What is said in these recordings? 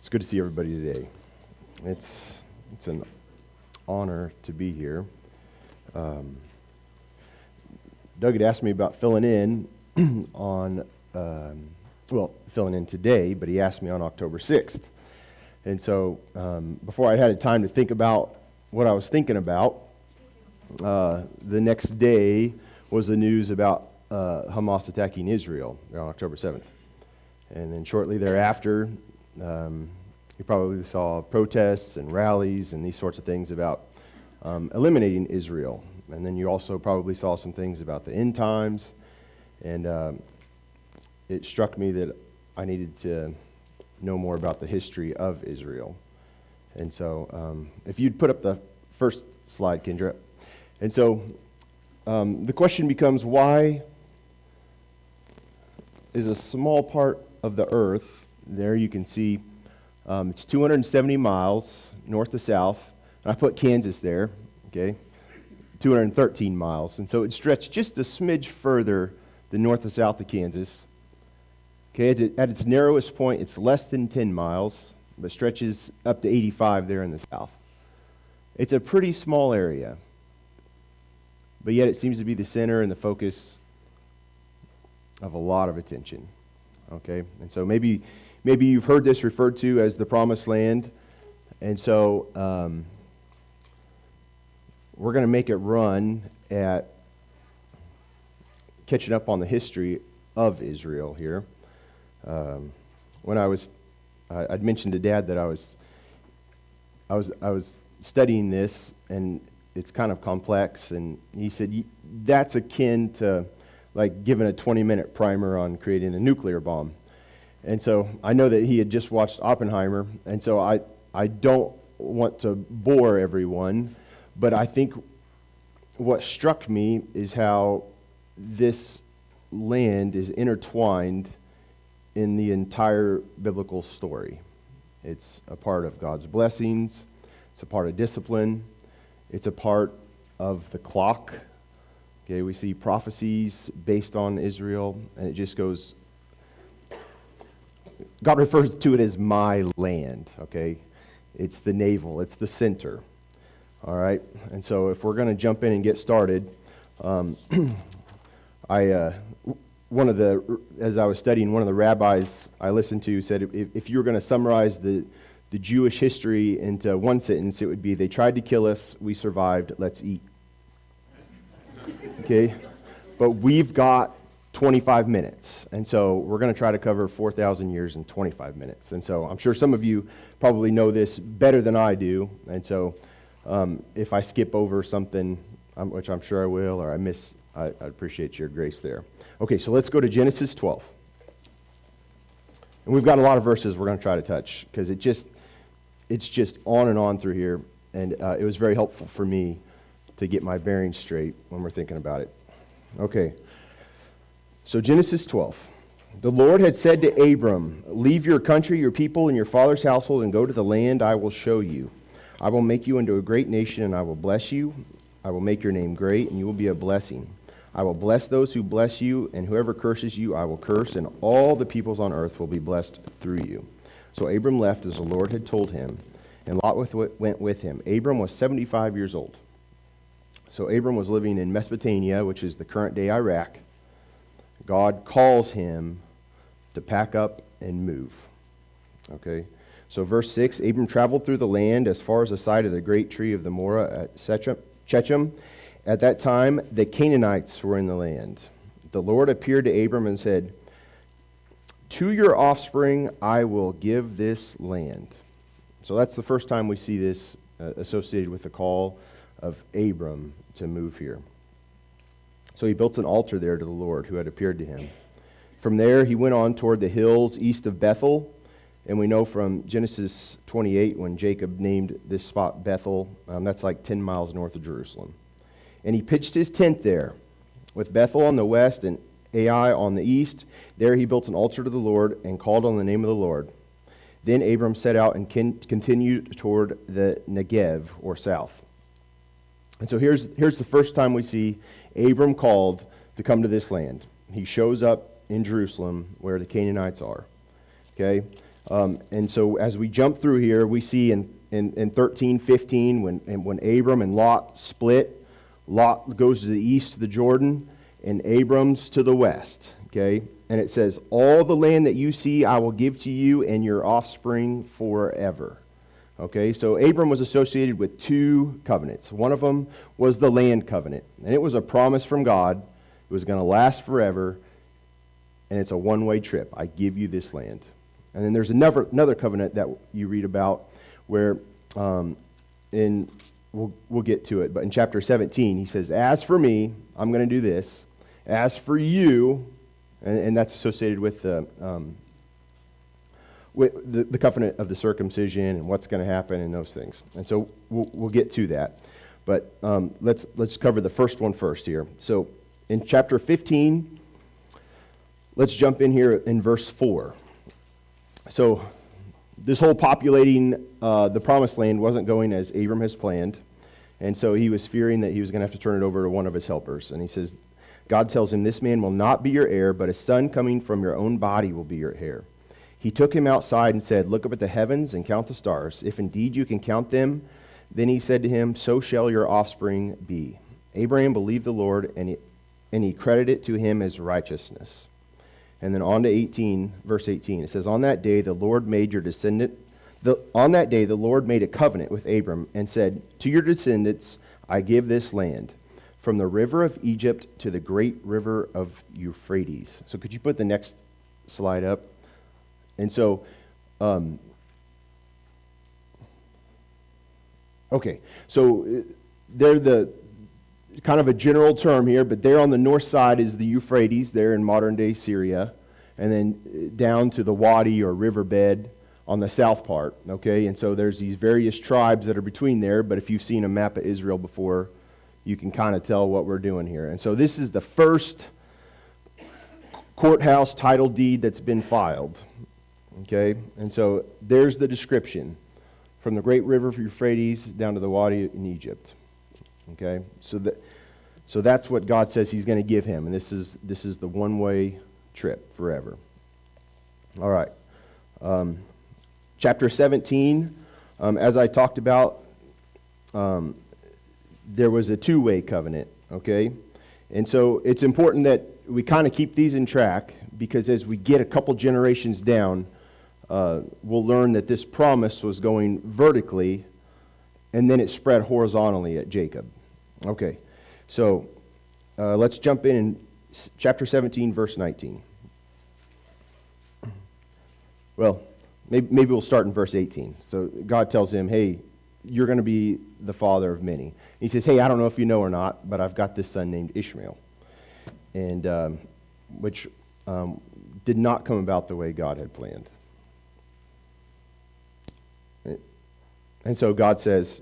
It's good to see everybody today. It's an honor to be here. Doug had asked me about filling in on, filling in today, but he asked me on October 6th. And so before I had time to think about what I was thinking about, the next day was the news about Hamas attacking Israel on October 7th. And then shortly thereafter, you probably saw protests and rallies and these sorts of things about eliminating Israel. And then you also probably saw some things about the end times. And it struck me that I needed to know more about the history of Israel. And so if you'd put up the first slide, Kendra. And so the question becomes, why is a small part of the earth, there you can see it's 270 miles north to south, and I put Kansas there, okay, 213 miles, and so it stretched just a smidge further than north to south of Kansas. Okay, at its narrowest point, it's less than 10 miles, but stretches up to 85 there in the south. It's a pretty small area, but yet it seems to be the center and the focus of a lot of attention. Okay, and so maybe you've heard this referred to as the Promised Land, and so we're going to make it run at catching up on the history of Israel here. When I'd mentioned to Dad that I was studying this, and it's kind of complex, and he said that's akin to like giving a 20-minute primer on creating a nuclear bomb. And so I know that he had just watched Oppenheimer, and so I don't want to bore everyone, but I think what struck me is how this land is intertwined in the entire biblical story. It's a part of God's blessings, it's a part of discipline, it's a part of the clock. Okay, we see prophecies based on Israel, and it just goes, God refers to it as my land, okay? It's the navel, it's the center, all right? And so if we're going to jump in and get started, as I was studying, one of the rabbis I listened to said if you were going to summarize the Jewish history into one sentence, it would be, they tried to kill us, we survived, let's eat. Okay, but we've got 25 minutes, and so we're going to try to cover 4,000 years in 25 minutes. And so I'm sure some of you probably know this better than I do, and so if I skip over something, which I'm sure I will, or I miss, I appreciate your grace there. Okay, so let's go to Genesis 12. And we've got a lot of verses we're going to try to touch, because it's just on and on through here, and it was very helpful for me to get my bearings straight when we're thinking about it. Okay, so Genesis 12. The Lord had said to Abram, leave your country, your people, and your father's household, and go to the land I will show you. I will make you into a great nation, and I will bless you. I will make your name great, and you will be a blessing. I will bless those who bless you, and whoever curses you I will curse, and all the peoples on earth will be blessed through you. So Abram left as the Lord had told him, and Lot went with him. Abram was 75 years old. So Abram was living in Mesopotamia, which is the current-day Iraq. God calls him to pack up and move. Okay, so verse 6, Abram traveled through the land as far as the site of the great tree of the Morah at Shechem. At that time, the Canaanites were in the land. The Lord appeared to Abram and said, to your offspring I will give this land. So that's the first time we see this associated with the call of Abram to move here. So he built an altar there to the Lord who had appeared to him. From there he went on toward the hills east of Bethel, and we know from Genesis 28 when Jacob named this spot Bethel, that's like 10 miles north of Jerusalem. And he pitched his tent there, with Bethel on the west and Ai on the east. There he built an altar to the Lord and called on the name of the Lord. Then Abram set out and continued toward the Negev, or south. And so here's the first time we see Abram called to come to this land. He shows up in Jerusalem where the Canaanites are. Okay? And so as we jump through here, we see in 13, 15, when Abram and Lot split, Lot goes to the east to the Jordan, and Abram's to the west. Okay? And it says, all the land that you see I will give to you and your offspring forever. Okay, so Abram was associated with two covenants. One of them was the land covenant, and it was a promise from God. It was going to last forever, and it's a one-way trip. I give you this land. And then there's another covenant that you read about where, we'll get to it, but in chapter 17, he says, as for me, I'm going to do this. As for you, and that's associated with the covenant of the circumcision and what's going to happen and those things. And so we'll get to that. But let's cover the first one first here. So in chapter 15, let's jump in here in verse 4. So this whole populating the promised land wasn't going as Abram has planned. And so he was fearing that he was going to have to turn it over to one of his helpers. And he says, God tells him, this man will not be your heir, but a son coming from your own body will be your heir. He took him outside and said, look up at the heavens and count the stars. If indeed you can count them, then he said to him, so shall your offspring be. Abraham believed the Lord, and he credited it to him as righteousness. And then on to 18, verse 18. It says, on that day the Lord made a covenant with Abram and said, to your descendants I give this land, from the river of Egypt to the great river of Euphrates. So could you put the next slide up? And so, okay, so they're the kind of a general term here, but there on the north side is the Euphrates, there in modern-day Syria, and then down to the Wadi or riverbed on the south part, okay? And so there's these various tribes that are between there, but if you've seen a map of Israel before, you can kind of tell what we're doing here. And so this is the first courthouse title deed that's been filed. Okay, and so there's the description from the great river of Euphrates down to the Wadi in Egypt. Okay, so that's what God says He's going to give him, and this is the one-way trip forever. All right, chapter 17, as I talked about, there was a two-way covenant. Okay, and so it's important that we kind of keep these in track, because as we get a couple generations down, we'll learn that this promise was going vertically, and then it spread horizontally at Jacob. Okay, so let's jump in chapter 17, verse 19. Well, maybe we'll start in verse 18. So God tells him, hey, you're going to be the father of many. He says, hey, I don't know if you know or not, but I've got this son named Ishmael, and which did not come about the way God had planned. And so God says,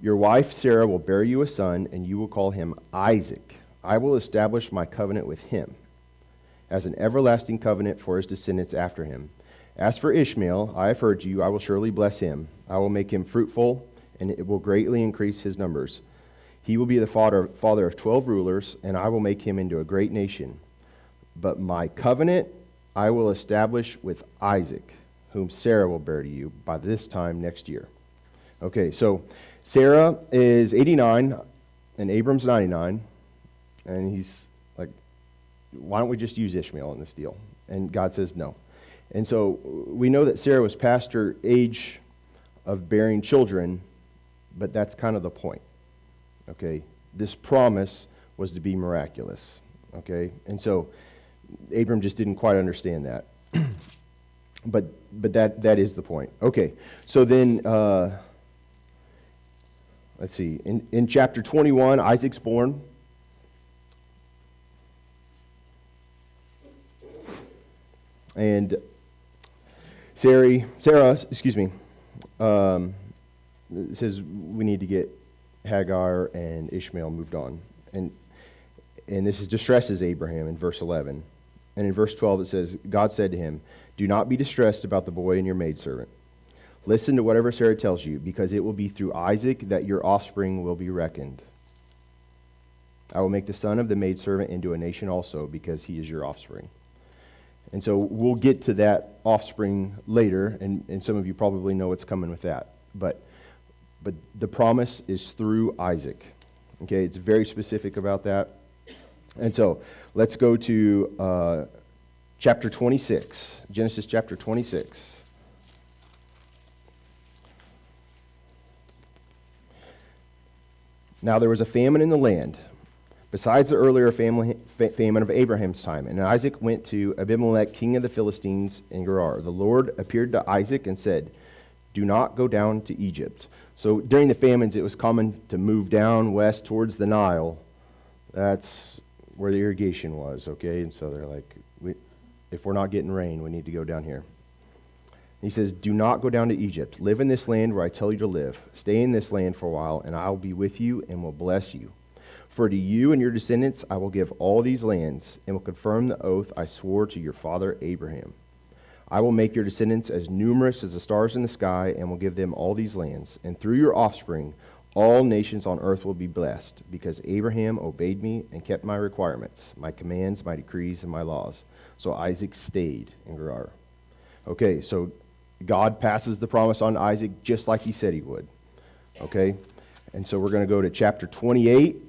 your wife Sarah will bear you a son, and you will call him Isaac. I will establish my covenant with him as an everlasting covenant for his descendants after him. As for Ishmael, I have heard you. I will surely bless him. I will make him fruitful, and it will greatly increase his numbers. He will be the father of 12 rulers, and I will make him into a great nation. But my covenant I will establish with Isaac, whom Sarah will bear to you by this time next year. Okay, so Sarah is 89, and Abram's 99, and he's like, why don't we just use Ishmael in this deal? And God says no. And so we know that Sarah was past her age of bearing children, but that's kind of the point. Okay, this promise was to be miraculous. Okay, and so Abram just didn't quite understand that. but that is the point. Okay, so then let's see. In chapter 21, Isaac's born. And Sarah, excuse me, it says we need to get Hagar and Ishmael moved on. And this distresses Abraham in verse 11. And in verse 12 it says, God said to him, do not be distressed about the boy and your maidservant. Listen to whatever Sarah tells you, because it will be through Isaac that your offspring will be reckoned. I will make the son of the maidservant into a nation also, because he is your offspring. And so we'll get to that offspring later, and some of you probably know what's coming with that. But the promise is through Isaac. Okay, it's very specific about that. And so let's go to chapter 26, Genesis chapter 26. Now there was a famine in the land, besides the earlier famine of Abraham's time. And Isaac went to Abimelech, king of the Philistines, in Gerar. The Lord appeared to Isaac and said, "Do not go down to Egypt." So during the famines, it was common to move down west towards the Nile. That's where the irrigation was, okay? And so they're like, if we're not getting rain, we need to go down here. He says, "Do not go down to Egypt. Live in this land where I tell you to live. Stay in this land for a while, and I'll be with you and will bless you. For to you and your descendants I will give all these lands, and will confirm the oath I swore to your father Abraham. I will make your descendants as numerous as the stars in the sky, and will give them all these lands. And through your offspring all nations on earth will be blessed, because Abraham obeyed me and kept my requirements, my commands, my decrees, and my laws." So Isaac stayed in Gerar. Okay, so God passes the promise on to Isaac just like he said he would. Okay? And so we're going to go to chapter 28.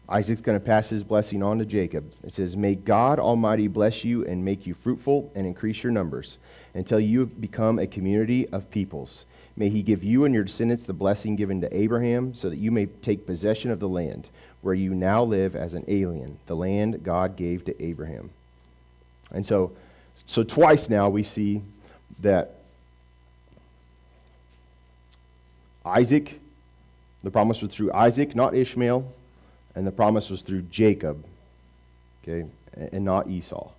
Isaac's going to pass his blessing on to Jacob. It says, "May God Almighty bless you and make you fruitful and increase your numbers until you become a community of peoples. May he give you and your descendants the blessing given to Abraham, so that you may take possession of the land where you now live as an alien, the land God gave to Abraham." And so twice now we see that Isaac, the promise was through Isaac, not Ishmael, and the promise was through Jacob, okay, and not Esau.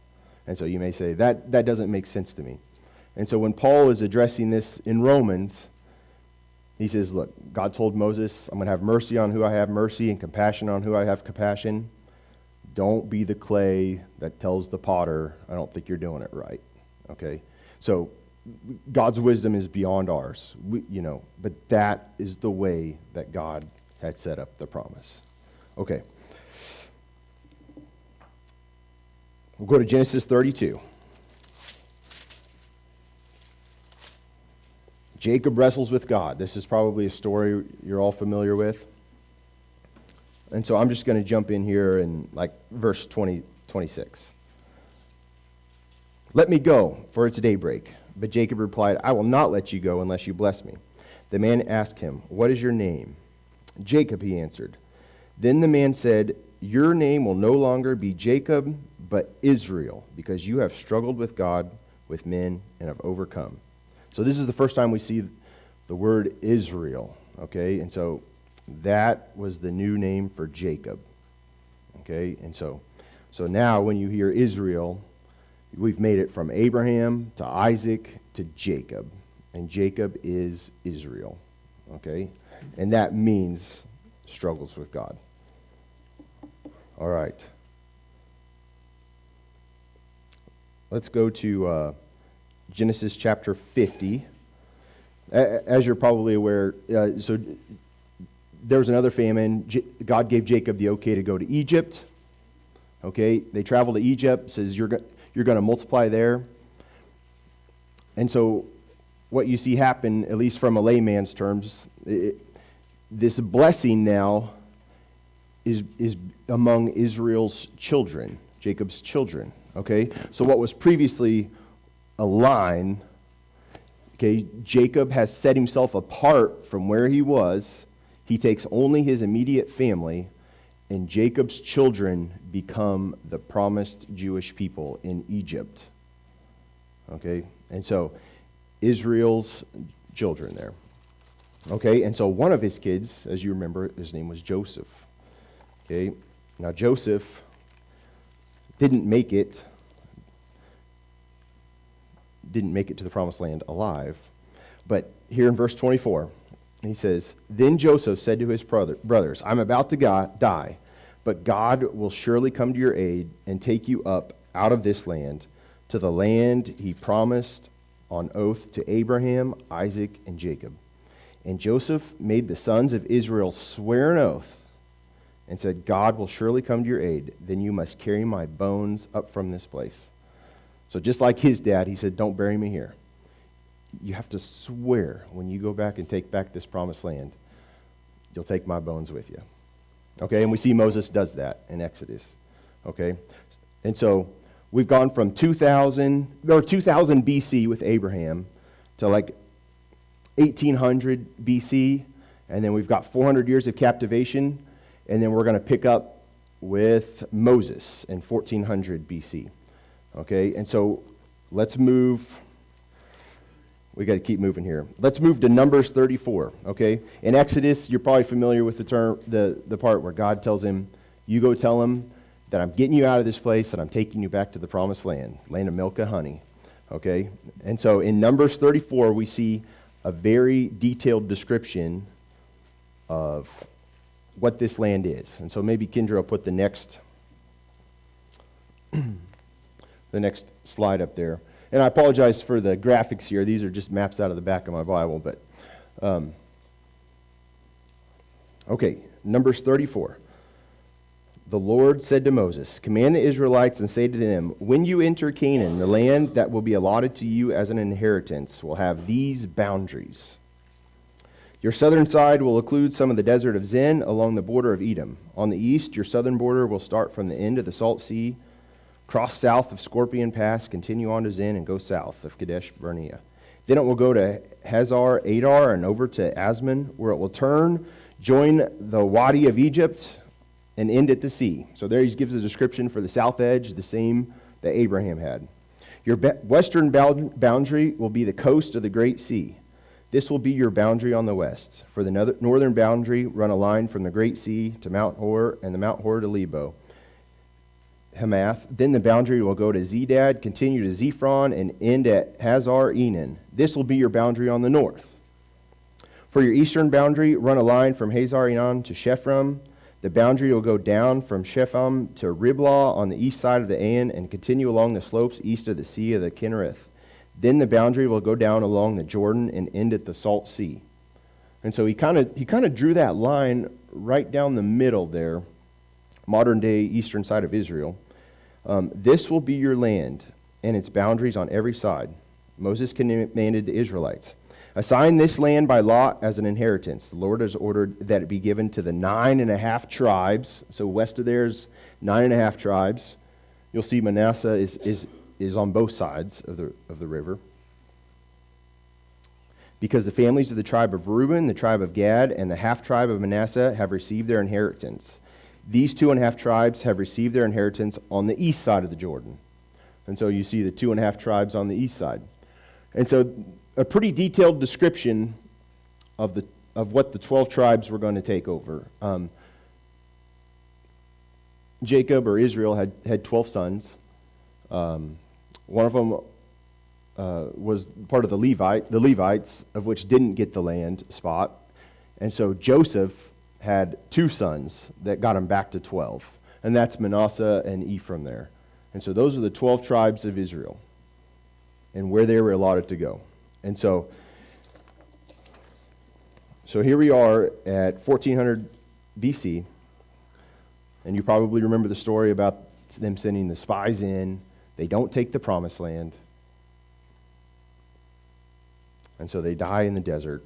And so you may say, that doesn't make sense to me. And so when Paul is addressing this in Romans, he says, look, God told Moses, "I'm going to have mercy on who I have mercy and compassion on who I have compassion. Don't be the clay that tells the potter, I don't think you're doing it right." Okay? So God's wisdom is beyond ours, but that is the way that God had set up the promise. Okay. We'll go to Genesis 32. Jacob wrestles with God. This is probably a story you're all familiar with. And so I'm just going to jump in here in verse 26. "Let me go, for it's daybreak." But Jacob replied, "I will not let you go unless you bless me." The man asked him, "What is your name?" "Jacob," he answered. Then the man said, "Your name will no longer be Jacob, but Israel, because you have struggled with God, with men, and have overcome." So this is the first time we see the word Israel, okay? And so that was the new name for Jacob, okay? And so now when you hear Israel, we've made it from Abraham to Isaac to Jacob, and Jacob is Israel, okay? And that means struggles with God. All right. Let's go to Genesis chapter 50. As you're probably aware, so there was another famine. God gave Jacob the okay to go to Egypt. Okay, they travel to Egypt. Says you're going to multiply there. And so what you see happen, at least from a layman's terms, this blessing now is among Israel's children, Jacob's children. Okay, so what was previously a line, okay, Jacob has set himself apart from where he was. He takes only his immediate family, and Jacob's children become the promised Jewish people in Egypt. Okay, and so Israel's children there. Okay, and so one of his kids, as you remember, his name was Joseph. Okay, now Joseph didn't make it to the promised land alive. But here in verse 24, he says, "Then Joseph said to his brothers, I'm about to die, but God will surely come to your aid and take you up out of this land to the land he promised on oath to Abraham, Isaac, and Jacob. And Joseph made the sons of Israel swear an oath and said, God will surely come to your aid. Then you must carry my bones up from this place. So just like his dad, he said, don't bury me here. You have to swear when you go back and take back this promised land, you'll take my bones with you. Okay, and we see Moses does that in Exodus. Okay, and so we've gone from 2000 BC with Abraham to like 1800 BC, and then we've got 400 years of captivation, and then we're going to pick up with Moses in 1400 BC. Okay, and so let's move. We got to keep moving here. Let's move to Numbers 34. Okay, in Exodus, you're probably familiar with the term, the part where God tells him, "You go tell him that I'm getting you out of this place and I'm taking you back to the promised land of milk and honey." Okay, and so in Numbers 34, we see a very detailed description of what this land is. And so maybe Kendra will put the next slide up there. And I apologize for the graphics here. These are just maps out of the back of my Bible. But okay, Numbers 34. The Lord said to Moses, "Command the Israelites and say to them, when you enter Canaan, the land that will be allotted to you as an inheritance will have these boundaries. Your southern side will include some of the desert of Zin along the border of Edom. On the east, your southern border will start from the end of the Salt Sea, cross south of Scorpion Pass, continue on to Zin, and go south of Kadesh Barnea. Then it will go to Hazar Adar and over to Asmon, where it will turn, join the Wadi of Egypt, and end at the sea." So there he gives a description for the south edge, the same that Abraham had. "Your western boundary will be the coast of the Great Sea. This will be your boundary on the west. For the northern boundary, run a line from the Great Sea to Mount Hor, and the Mount Hor to Lebo Hamath. Then the boundary will go to Zedad, continue to Zephron, and end at Hazar Enan. This will be your boundary on the north. For your eastern boundary, run a line from Hazar Enan to Shephram. The boundary will go down from Shepham to Riblah on the east side of the Ain and continue along the slopes east of the Sea of the Kinnereth. Then the boundary will go down along the Jordan and end at the Salt Sea." And so he kind of drew that line right down the middle there, modern day eastern side of Israel. This will be your land and its boundaries on every side. Moses commanded the Israelites, "Assign this land by lot as an inheritance. The Lord has ordered that it be given to the 9.5 tribes." So west of there's 9.5 tribes. You'll see Manasseh is on both sides of the river. "Because the families of the tribe of Reuben, the tribe of Gad, and the half-tribe of Manasseh have received their inheritance. These 2.5 tribes have received their inheritance on the east side of the Jordan." And so you see the 2.5 tribes on the east side. And so a pretty detailed description of what the 12 tribes were going to take over. Jacob, or Israel, had 12 sons. One of them was part of the Levites, of which didn't get the land spot. And so Joseph had 2 sons that got him back to 12. And that's Manasseh and Ephraim there. And so those are the 12 tribes of Israel and where they were allotted to go. And so here we are at 1400 BC, and you probably remember the story about them sending the spies in. They don't take the promised land, and so they die in the desert.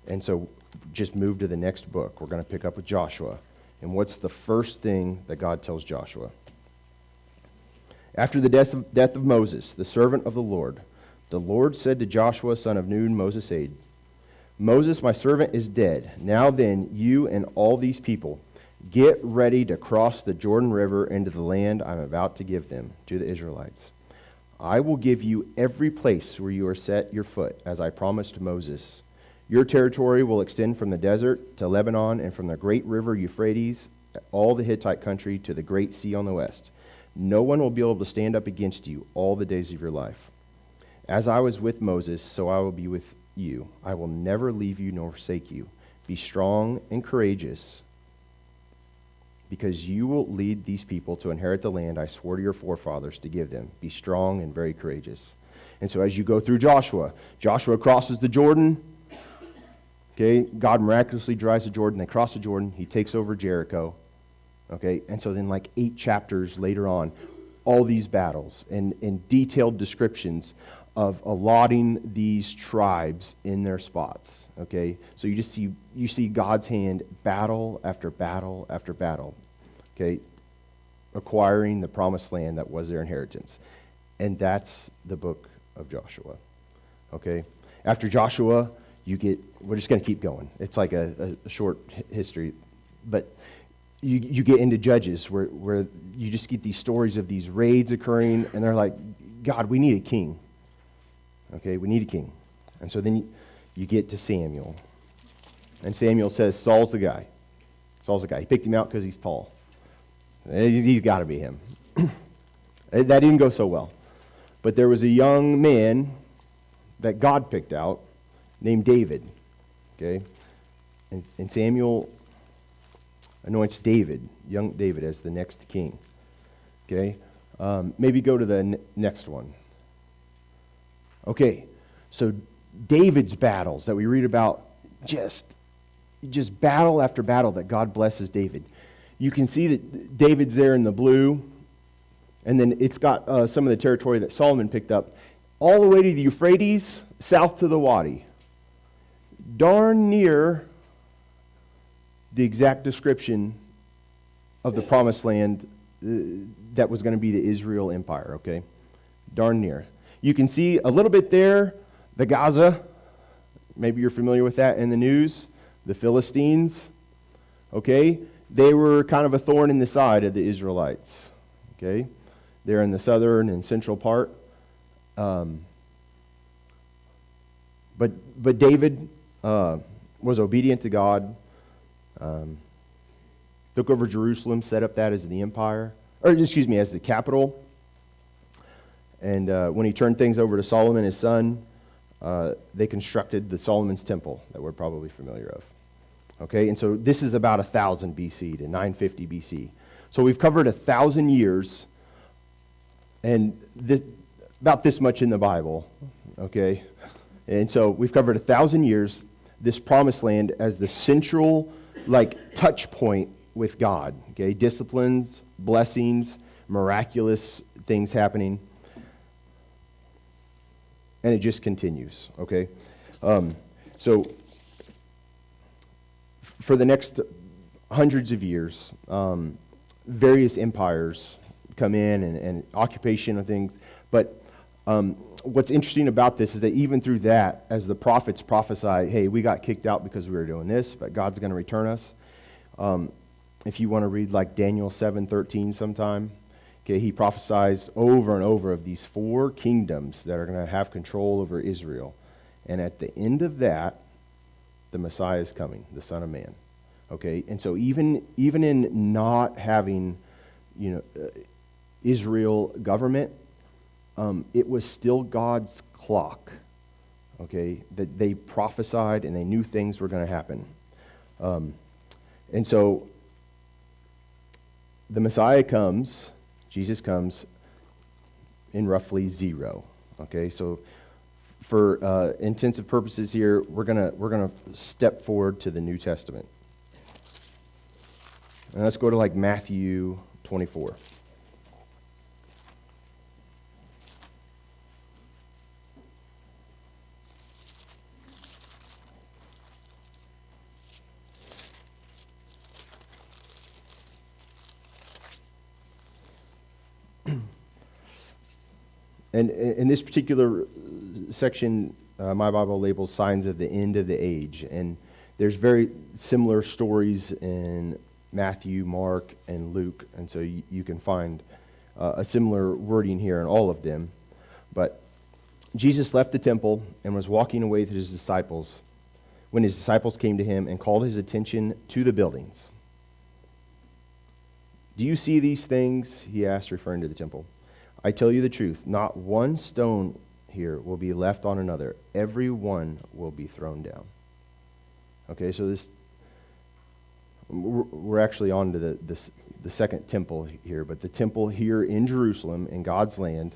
And so just move to the next book. We're going to pick up with Joshua. And what's the first thing that God tells Joshua? "After the death of Moses, the servant of the Lord said to Joshua, son of Nun, Moses' aide, 'Moses, my servant, is dead. Now then, you and all these people, get ready to cross the Jordan River into the land I'm about to give them, to the Israelites. I will give you every place where you are set your foot, as I promised to Moses. Your territory will extend from the desert to Lebanon and from the great river Euphrates, all the Hittite country, to the great sea on the west. No one will be able to stand up against you all the days of your life. As I was with Moses, so I will be with you. I will never leave you nor forsake you. Be strong and courageous, because you will lead these people to inherit the land I swore to your forefathers to give them. Be strong and very courageous.'" And so as you go through Joshua crosses the Jordan. Okay, God miraculously dries the Jordan. They cross the Jordan. He takes over Jericho. Okay, and so then like 8 chapters later on, all these battles and detailed descriptions of allotting these tribes in their spots. Okay, so you see God's hand battle after battle after battle. Okay, acquiring the promised land that was their inheritance. And that's the book of Joshua. Okay? After Joshua, we're just going to keep going. It's like a short history. But you get into Judges where you just get these stories of these raids occurring, and they're like, God, we need a king. Okay, we need a king. And so then you get to Samuel. And Samuel says, Saul's the guy. Saul's the guy. He picked him out because he's tall. He's got to be him. That didn't go so well. But there was a young man that God picked out named David. Okay? And Samuel anoints David, young David, as the next king. Okay? Maybe go to the next one. Okay, so David's battles that we read about, just battle after battle that God blesses David. You can see that David's there in the blue, and then it's got some of the territory that Solomon picked up, all the way to the Euphrates, south to the Wadi. Darn near the exact description of the promised land that was going to be the Israel Empire, okay? Darn near. You can see a little bit there, the Gaza. Maybe you're familiar with that in the news. The Philistines, okay? They were kind of a thorn in the side of the Israelites, okay? They're in the southern and central part. But David was obedient to God, took over Jerusalem, set up that as the empire, as the capital. And when he turned things over to Solomon, his son, they constructed the Solomon's Temple that we're probably familiar of. Okay, and so this is about 1000 BC to 950 BC. So we've covered 1,000 years, and about this much in the Bible. Okay, and so we've covered 1,000 years, this promised land as the central, touch point with God. Okay, disciplines, blessings, miraculous things happening. And it just continues, okay? So for the next hundreds of years, various empires come in and occupation of things. But what's interesting about this is that even through that, as the prophets prophesy, hey, we got kicked out because we were doing this, but God's going to return us. If you want to read like Daniel 7:13 sometime, okay, he prophesies over and over of these 4 kingdoms that are going to have control over Israel. And at the end of that, the Messiah is coming, the Son of Man. Okay, and so even in not having, Israel government, it was still God's clock. Okay, that they prophesied and they knew things were going to happen. And so the Messiah comes. Jesus comes in roughly 0. Okay, so for intensive purposes here, we're gonna step forward to the New Testament, and let's go to like Matthew 24. And in this particular section, my Bible labels signs of the end of the age. And there's very similar stories in Matthew, Mark, and Luke. And so you can find a similar wording here in all of them. But Jesus left the temple and was walking away with his disciples when his disciples came to him and called his attention to the buildings. Do you see these things? He asked, referring to the temple. I tell you the truth, not one stone here will be left on another. Every one will be thrown down. Okay, so we're actually on to the second temple here, but the temple here in Jerusalem, in God's land,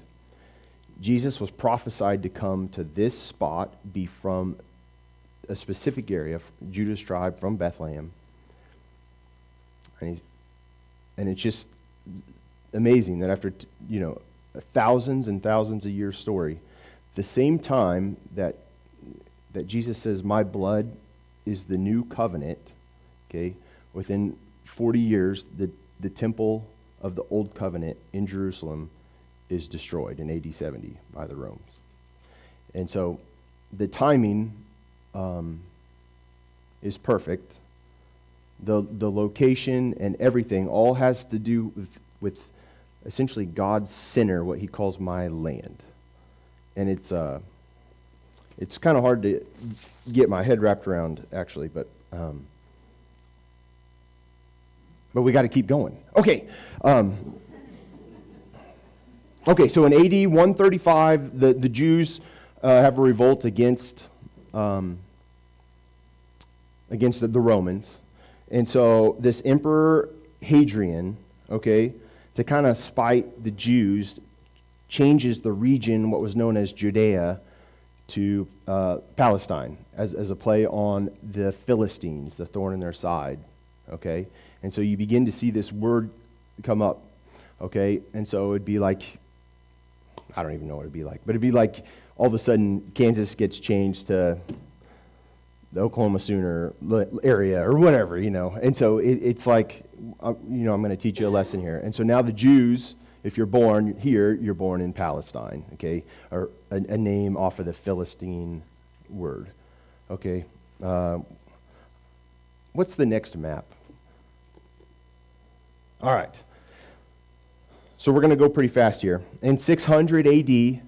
Jesus was prophesied to come to this spot, be from a specific area, Judah's tribe from Bethlehem. And it's just amazing that after, thousands and thousands of years story, the same time that Jesus says, my blood is the new covenant, okay, within 40 years, the temple of the old covenant in Jerusalem is destroyed in AD 70 by the Romans. And so the timing is perfect. The location and everything all has to do with essentially God's center, what he calls my land. And it's kind of hard to get my head wrapped around, actually, but we got to keep going. Okay. So in AD 135, the Jews have a revolt against the Romans. And so this Emperor Hadrian, to kind of spite the Jews, changes the region, what was known as Judea, to Palestine, as a play on the Philistines, the thorn in their side. And so you begin to see this word come up. And so it'd be like, I don't even know what it'd be like, but it'd be like all of a sudden Kansas gets changed to the Oklahoma Sooner area or whatever, And so it's like, I'm going to teach you a lesson here. And so now the Jews, if you're born here, you're born in Palestine, or a name off of the Philistine word, What's the next map? All right. So we're going to go pretty fast here. In 600 AD,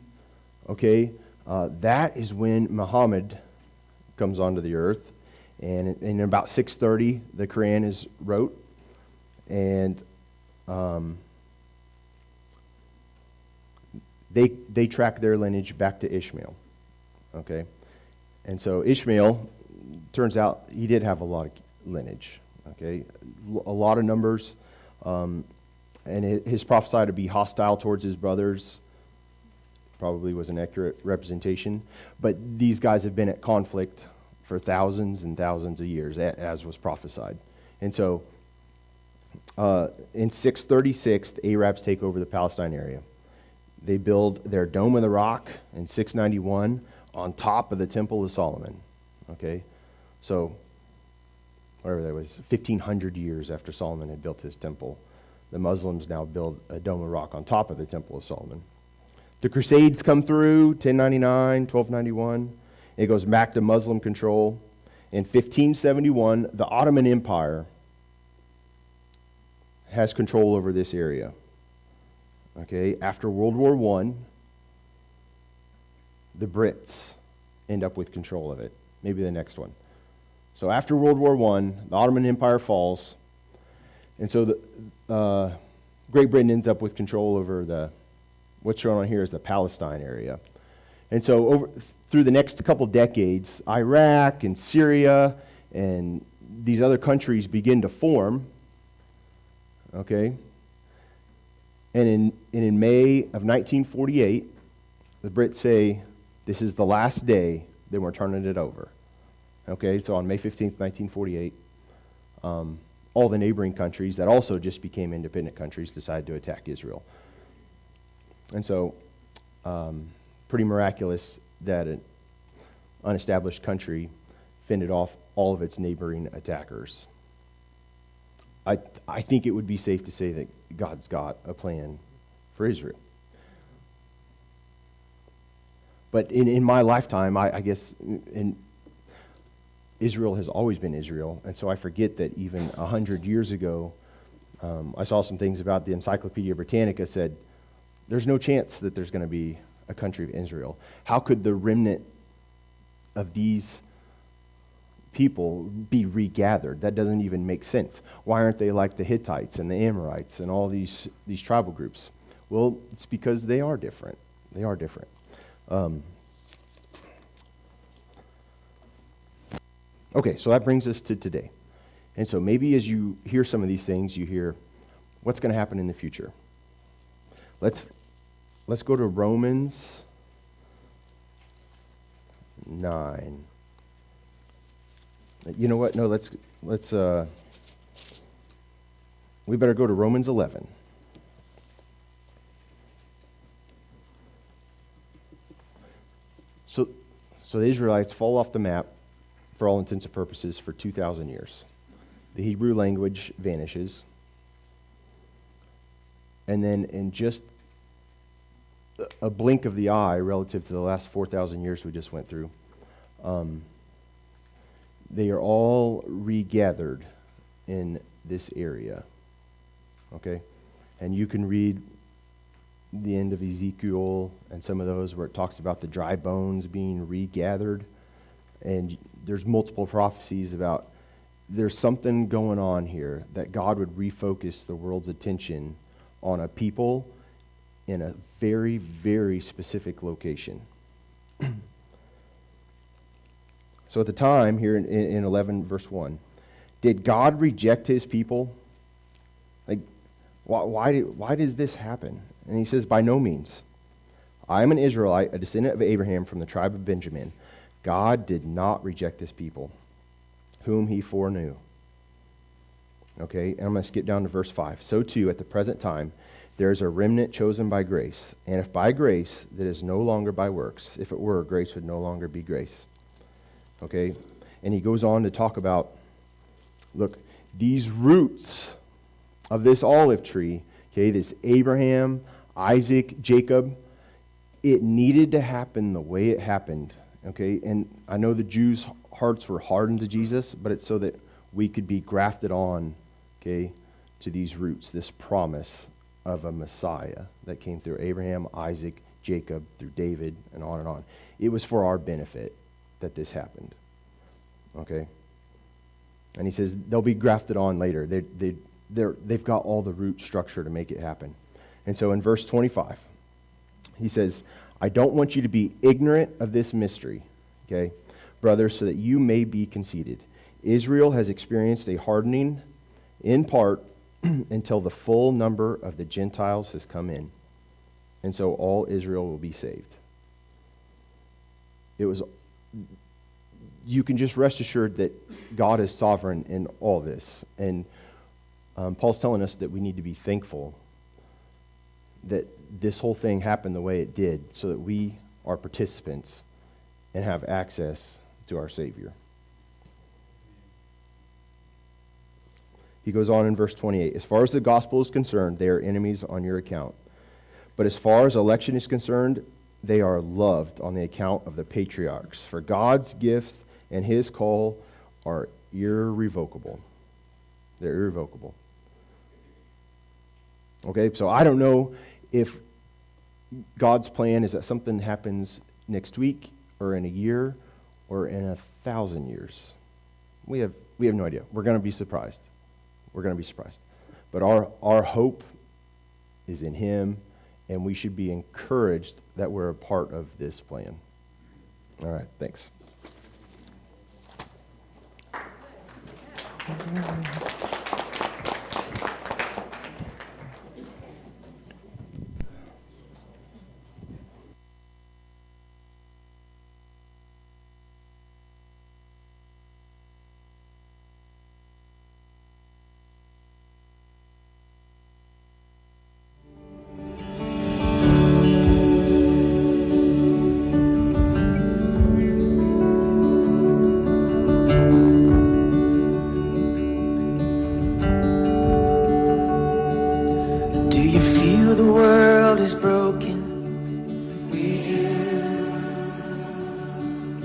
that is when Muhammad comes onto the earth. And in about 630, the Quran is wrote. And they track their lineage back to Ishmael. And so Ishmael, turns out he did have a lot of lineage. A lot of numbers. And his prophesied to be hostile towards his brothers probably was an accurate representation. But these guys have been at conflict for thousands and thousands of years, as was prophesied. And so in 636, the Arabs take over the Palestine area. They build their Dome of the Rock in 691 on top of the Temple of Solomon. So whatever that was, 1,500 years after Solomon had built his temple, the Muslims now build a Dome of Rock on top of the Temple of Solomon. The Crusades come through, 1099, 1291. It goes back to Muslim control. In 1571, the Ottoman Empire has control over this area. After World War I, the Brits end up with control of it. Maybe the next one. So after World War I, the Ottoman Empire falls. And so Great Britain ends up with control over what's shown on here is the Palestine area. And so through the next couple decades, Iraq and Syria and these other countries begin to form. And in May of 1948, the Brits say, this is the last day, then we're turning it over. So on May 15th, 1948, all the neighboring countries that also just became independent countries decided to attack Israel. And so, pretty miraculous that an unestablished country fended off all of its neighboring attackers. I think it would be safe to say that God's got a plan for Israel. But in my lifetime, I guess Israel has always been Israel, and so I forget that even 100 years ago, I saw some things about the Encyclopedia Britannica said, there's no chance that there's going to be a country of Israel. How could the remnant of these people be regathered? That doesn't even make sense. Why aren't they like the Hittites and the Amorites and all these tribal groups? Well, it's because they are different. They are different. Okay, so that brings us to today. And so maybe as you hear some of these things, you hear, what's going to happen in the future? Let's go to Romans 9. You know what? No, let's we better go to Romans 11. So the Israelites fall off the map for all intents and purposes for 2,000 years. The Hebrew language vanishes. And then in just a blink of the eye relative to the last 4,000 years we just went through, they are all regathered in this area. Okay? And you can read the end of Ezekiel and some of those where it talks about the dry bones being regathered. And there's multiple prophecies about there's something going on here that God would refocus the world's attention on a people in a very, very specific location. So at the time, here in 11 verse 1, did God reject his people? Like, why does this happen? And he says, by no means. I am an Israelite, a descendant of Abraham from the tribe of Benjamin. God did not reject this people, whom he foreknew. Okay, and I'm going to skip down to verse 5. So too, at the present time, there is a remnant chosen by grace. And if by grace, that is no longer by works. If it were, grace would no longer be grace. Okay, and he goes on to talk about, look, these roots of this olive tree, okay, this Abraham, Isaac, Jacob, it needed to happen the way it happened. Okay, and I know the Jews' hearts were hardened to Jesus, but it's so that we could be grafted on, okay, to these roots, this promise of a Messiah that came through Abraham, Isaac, Jacob, through David, and on and on. It was for our benefit that this happened. Okay? And he says they'll be grafted on later. They've got all the root structure to make it happen. And so in verse 25, he says, I don't want you to be ignorant of this mystery, okay, brothers, so that you may be conceited. Israel has experienced a hardening in part until the full number of the Gentiles has come in. And so all Israel will be saved. You can just rest assured that God is sovereign in all this. And Paul's telling us that we need to be thankful that this whole thing happened the way it did so that we are participants and have access to our Savior. He goes on in verse 28, as far as the gospel is concerned, they are enemies on your account. But as far as election is concerned, they are loved on the account of the patriarchs. For God's gifts and his call are irrevocable. They're irrevocable. Okay, so I don't know if God's plan is that something happens next week or in a year or in 1,000 years. We have no idea. We're going to be surprised. We're going to be surprised. But our hope is in him, and we should be encouraged that we're a part of this plan. All right, thanks. Do you feel the world is broken?